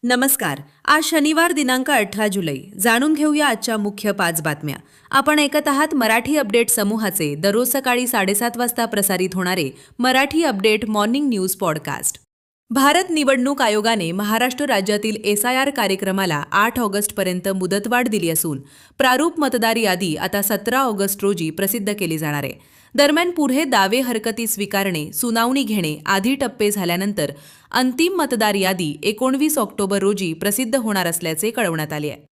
नमस्कार. आज शनिवार दिनांक 18 जुलै. जाणून घेऊया आजच्या मुख्य 5 बातम्या. आपण ऐकत आहात मराठी अपडेट समूहाचे दररोज सकाळी 7:30 वाजता प्रसारित होणारे Marathi update morning news podcast. Bharat निवडणूक आयोगाने महाराष्ट्र राज्यातील SIR कार्यक्रमाला 8 ऑगस्टपर्यंत मुदतवाढ दिली असून प्रारूप मतदार यादी आता 17 ऑगस्ट रोजी प्रसिद्ध केली जाणार आहे. दरम्यान पुढे दावे हरकती स्वीकारणे, सुनावणी घेणे आदी टप्पे झाल्यानंतर अंतिम मतदार यादी 19 ऑक्टोबर रोजी प्रसिद्ध होणार असल्याचे कळवण्यात आले आहे.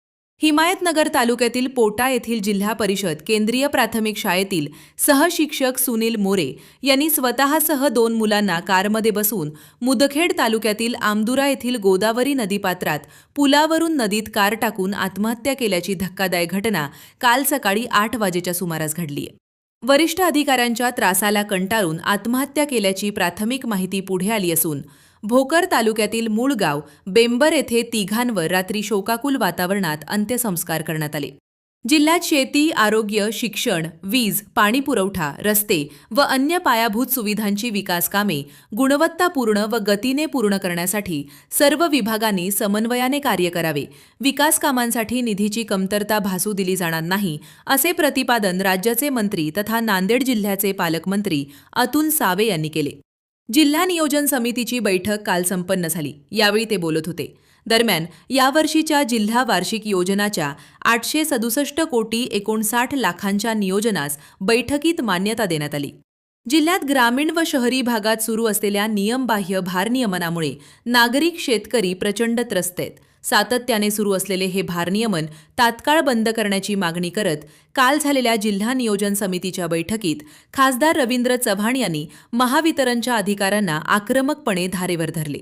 हिमायतनगर तालुक्यातील पोटा येथील जिल्हा परिषद केंद्रीय प्राथमिक शाळेतील सहशिक्षक सुनील मोरे यांनी स्वतःसह 2 मुलांना कारमध्ये बसवून मुदखेड तालुक्यातील आमदुरा येथील गोदावरी नदीपात्रात पुलावरून नदीत कार टाकून आत्महत्या केल्याची धक्कादायक घटना काल सकाळी 8 वाजेच्या सुमारास घडली आहे. वरिष्ठ अधिकाऱ्यांच्या त्रासाला कंटाळून आत्महत्या केल्याची प्राथमिक माहिती पुढे आली असून भोकर तालुक्यातील मूळ गाव बेंबर येथे तिघांवर रात्री शोकाकुल वातावरणात अंत्यसंस्कार करण्यात आले. जिल्ह्यात शेती, आरोग्य, शिक्षण, वीज, पाणीपुरवठा, रस्ते व अन्य पायाभूत सुविधांची विकास कामे गुणवत्तापूर्ण व गतीने पूर्ण करण्यासाठी सर्व विभागांनी समन्वयाने कार्य करावे. विकास कामांसाठी निधीची कमतरता भासू दिली जाणार नाही, असे प्रतिपादन राज्याचे मंत्री तथा नांदेड जिल्ह्याचे पालकमंत्री अतुल सावे यांनी केले. जिल्हा नियोजन समितीची बैठक काल संपन्न झाली. यावेळी ते बोलत होते. दरम्यान यावर्षीच्या जिल्हा वार्षिक योजनाच्या 867 कोटी 59 लाखांच्या नियोजनास बैठकीत मान्यता देण्यात आली. जिल्ह्यात ग्रामीण व शहरी भागात सुरू असलेल्या नियमबाह्य भारनियमनामुळे नागरिक, शेतकरी प्रचंड त्रस्त आहेत. सातत्याने सुरू असलेले हे भारनियमन तात्काळ बंद करण्याची मागणी करत काल झालेल्या जिल्हा नियोजन समितीच्या बैठकीत खासदार रवींद्र चव्हाण यांनी महावितरणच्या अधिकाऱ्यांना आक्रमकपणे धारेवर धरले.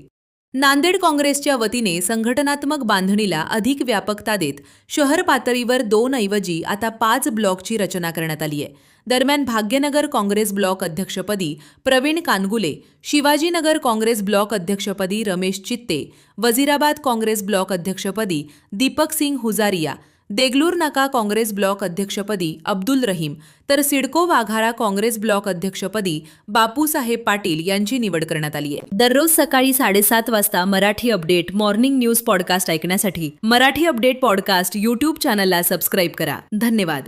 नांदेड काँग्रेसच्या वतीने संघटनात्मक बांधणीला अधिक व्यापकता देत शहर पातळीवर 2 ऐवजी आता 5 ब्लॉकची रचना करण्यात आली आहे. दरम्यान भाग्यनगर काँग्रेस ब्लॉक अध्यक्षपदी प्रवीण कानगुले, शिवाजीनगर काँग्रेस ब्लॉक अध्यक्षपदी रमेश चित्ते, वजीराबाद काँग्रेस ब्लॉक अध्यक्षपदी दीपक सिंग हुजारिया, देगलूर नाका काँग्रेस ब्लॉक अध्यक्षपदी अब्दुल रहीम तर सिडको वाघारा काँग्रेस ब्लॉक अध्यक्षपदी बापूसाहेब पाटील यांची निवड करण्यात आली आहे. दररोज सकाळी 7:30 वाजता Marathi update morning news podcast ऐकण्यासाठी मराठी अपडेट पॉडकास्ट YouTube चॅनलला सबस्क्राईब करा. धन्यवाद.